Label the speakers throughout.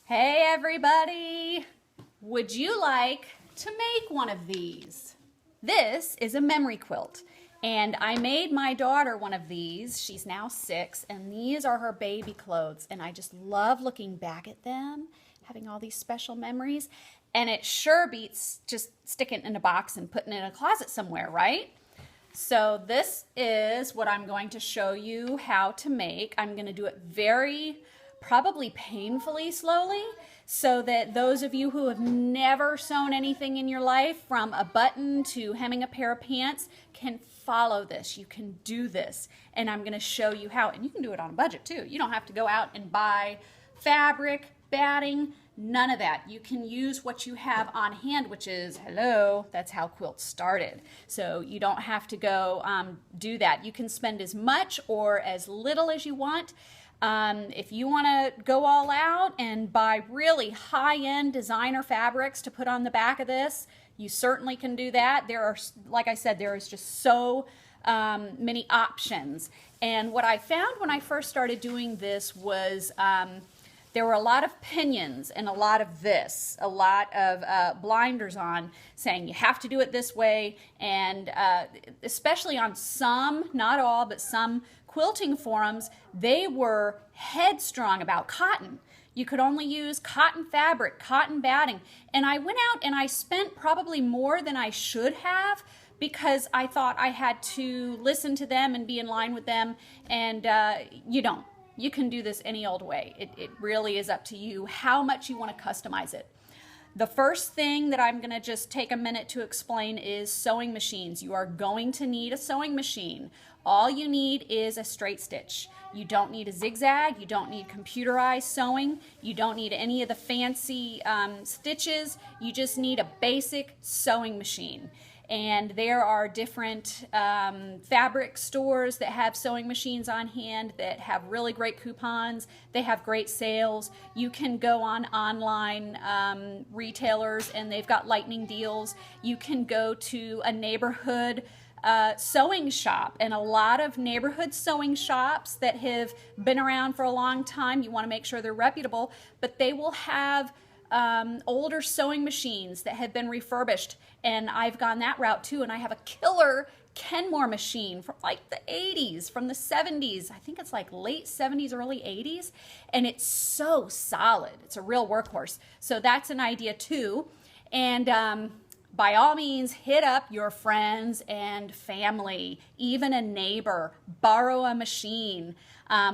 Speaker 1: Hey everybody! Would you like to make one of these? This is a memory quilt, and I made my daughter one of these. She's now 6, and these are her baby clothes, and I just love looking back at them, having all these special memories, and it sure beats just sticking it in a box and putting it in a closet somewhere, right? So this is what I'm going to show you how to make. I'm going to do it probably painfully slowly, so that those of you who have never sewn anything in your life, from a button to hemming a pair of pants, can follow this. You can do this, and I'm going to show you how. And you can do it on a budget too. You don't have to go out and buy fabric, batting, none of that. You can use what you have on hand, which is, hello, that's how quilts started. So you don't have to go do that. You can spend as much or as little as you want. If you want to go all out and buy really high-end designer fabrics to put on the back of this, you certainly can do that. There are, like I said, there is just so many options. And what I found when I first started doing this was there were a lot of pinions and a lot of blinders on, saying you have to do it this way, and especially on some, not all, but some quilting forums, they were headstrong about cotton. You could only use cotton fabric, cotton batting, and I went out and I spent probably more than I should have, because I thought I had to listen to them and be in line with them, and you don't. You can do this any old way. It really is up to you how much you want to customize it. The first thing that I'm going to just take a minute to explain is sewing machines. You are going to need a sewing machine. All you need is a straight stitch. You don't need a zigzag. You don't need computerized sewing. You don't need any of the fancy stitches. You just need a basic sewing machine. And there are different fabric stores that have sewing machines on hand that have really great coupons. They have great sales. You can go on online retailers and they've got lightning deals. You can go to a neighborhood sewing shop, and a lot of neighborhood sewing shops that have been around for a long time, you want to make sure they're reputable, but they will have older sewing machines that have been refurbished, and I've gone that route too, and I have a killer Kenmore machine from like the 80s, from the 70s. I think it's like late 70s, early 80s, and it's so solid. It's a real workhorse. So that's an idea too. And by all means, hit up your friends and family, even a neighbor. Borrow a machine.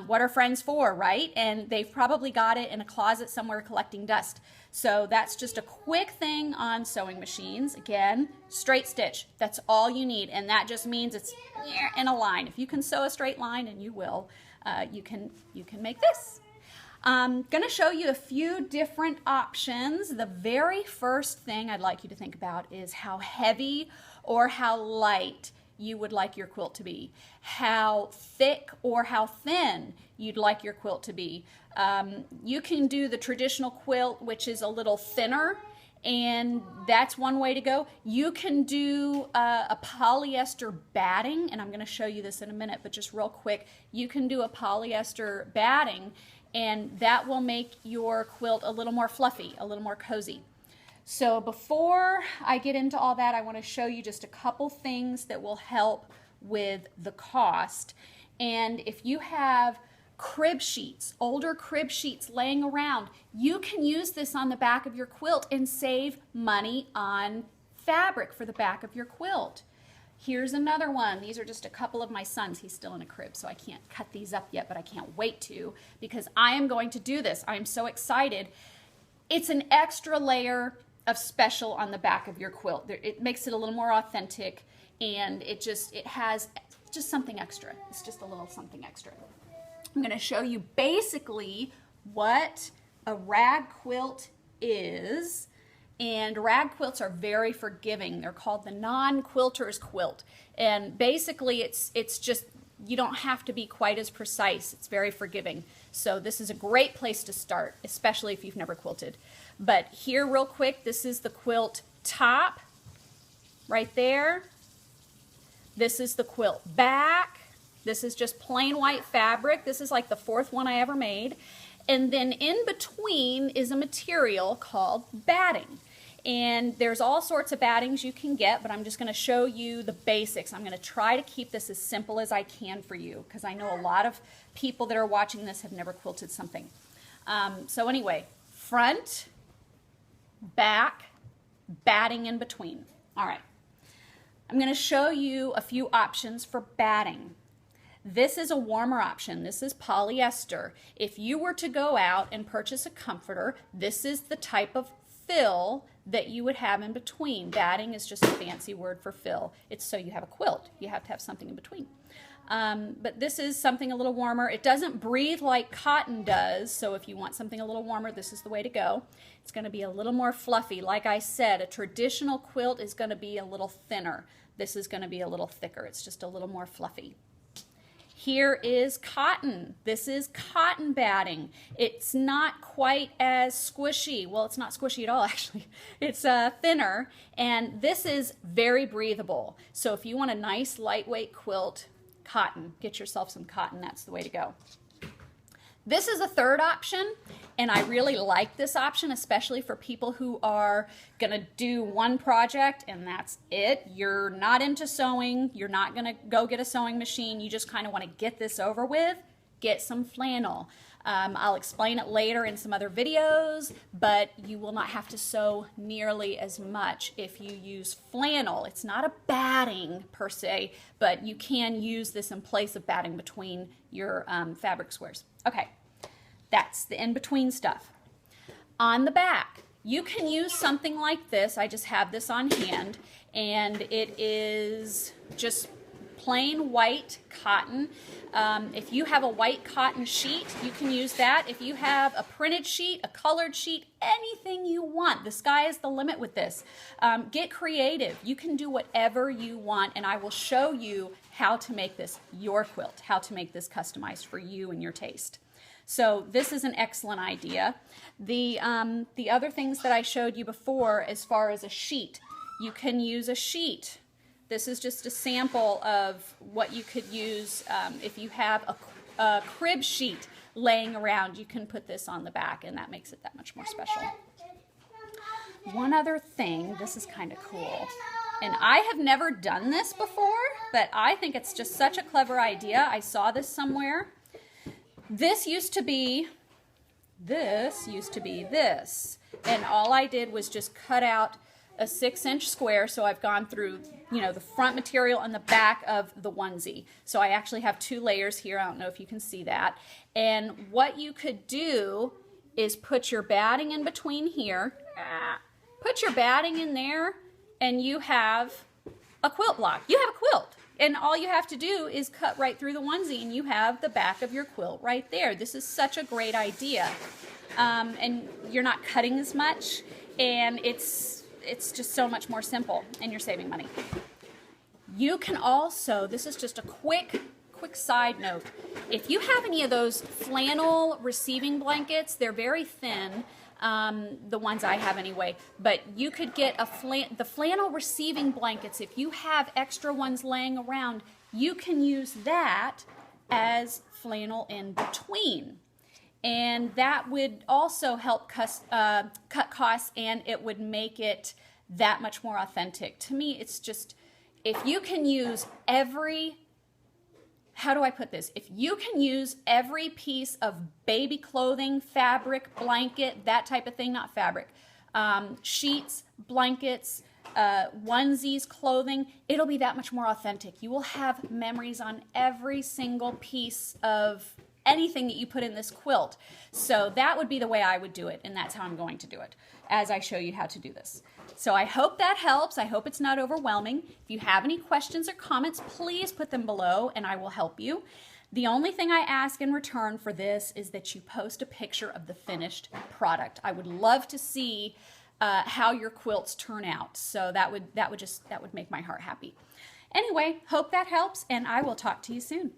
Speaker 1: What are friends for, right? And they've probably got it in a closet somewhere collecting dust. So that's just a quick thing on sewing machines. Again, straight stitch. That's all you need, and that just means it's in a line. If you can sew a straight line, and you will, you can make this. I'm going to show you a few different options. The very first thing I'd like you to think about is how heavy or how light you would like your quilt to be, how thick or how thin you'd like your quilt to be. You can do the traditional quilt, which is a little thinner, and that's one way to go. You can do a polyester batting, and I'm going to show you this in a minute, but just real quick, you can do a polyester batting, and that will make your quilt a little more fluffy, a little more cozy. So before I get into all that, I want to show you just a couple things that will help with the cost. And if you have crib sheets, older crib sheets laying around, you can use this on the back of your quilt and save money on fabric for the back of your quilt. Here's another one. These are just a couple of my sons. He's still in a crib, so I can't cut these up yet, but I can't wait to, because I am going to do this. I am so excited. It's an extra layer of special on the back of your quilt. It makes it a little more authentic, and it has just something extra. It's just a little something extra. I'm going to show you basically what a rag quilt is. And rag quilts are very forgiving. They're called the non-quilters quilt. And basically it's just, you don't have to be quite as precise. It's very forgiving. So this is a great place to start, especially if you've never quilted. But here real quick, this is the quilt top right there. This is the quilt back. This is just plain white fabric. This is like the 4th one I ever made. And then in between is a material called batting. And there's all sorts of battings you can get, but I'm just going to show you the basics. I'm going to try to keep this as simple as I can for you, because I know a lot of people that are watching this have never quilted something. So anyway, front, back, batting in between. All right. I'm going to show you a few options for batting. This is a warmer option. This is polyester. If you were to go out and purchase a comforter, this is the type of fill that you would have in between. Batting is just a fancy word for fill. It's so you have a quilt. You have to have something in between. But this is something a little warmer. It doesn't breathe like cotton does, so if you want something a little warmer, this is the way to go. It's going to be a little more fluffy. Like I said, a traditional quilt is going to be a little thinner. This is going to be a little thicker. It's just a little more fluffy. Here is cotton. This is cotton batting. It's not quite as squishy. Well, it's not squishy at all, actually. It's thinner, and this is very breathable. So if you want a nice lightweight quilt, cotton. Get yourself some cotton. That's the way to go. This is a third option, and I really like this option, especially for people who are going to do one project and that's it. You're not into sewing. You're not going to go get a sewing machine. You just kind of want to get this over with. Get some flannel. I'll explain it later in some other videos, but you will not have to sew nearly as much if you use flannel. It's not a batting per se, but you can use this in place of batting between your fabric squares. Okay, that's the in-between stuff. On the back, you can use something like this. I just have this on hand, and it is just plain white cotton. If you have a white cotton sheet, you can use that. If you have a printed sheet, a colored sheet, anything you want. The sky is the limit with this. Get creative. You can do whatever you want, and I will show you how to make this your quilt, how to make this customized for you and your taste. So this is an excellent idea. The other things that I showed you before as far as a sheet, you can use a sheet. This is just a sample of what you could use if you have a crib sheet laying around. You can put this on the back, and that makes it that much more special. One other thing, this is kind of cool, and I have never done this before, but I think it's just such a clever idea. I saw this somewhere. This used to be this, and all I did was just cut out a 6-inch square, so I've gone through, you know, the front material and the back of the onesie. So I actually have 2 layers here. I don't know if you can see that. And what you could do is put your batting in between here, put your batting in there, and you have a quilt block. You have a quilt. And all you have to do is cut right through the onesie, and you have the back of your quilt right there. This is such a great idea. And you're not cutting as much, and it's just so much more simple, and you're saving money. You can also, this is just a quick side note, if you have any of those flannel receiving blankets, they're very thin, the ones I have anyway, but you could get the flannel receiving blankets. If you have extra ones laying around, you can use that as flannel in between. And that would also help cut costs, and it would make it that much more authentic. To me, it's just, if you can use every, how do I put this? If you can use every piece of baby clothing, fabric, blanket, that type of thing, not fabric, sheets, blankets, onesies, clothing, it'll be that much more authentic. You will have memories on every single piece of anything that you put in this quilt. So that would be the way I would do it, and that's how I'm going to do it as I show you how to do this. So I hope that helps. I hope it's not overwhelming. If you have any questions or comments, please put them below and I will help you. The only thing I ask in return for this is that you post a picture of the finished product. I would love to see how your quilts turn out. So that would make my heart happy. Anyway, hope that helps, and I will talk to you soon.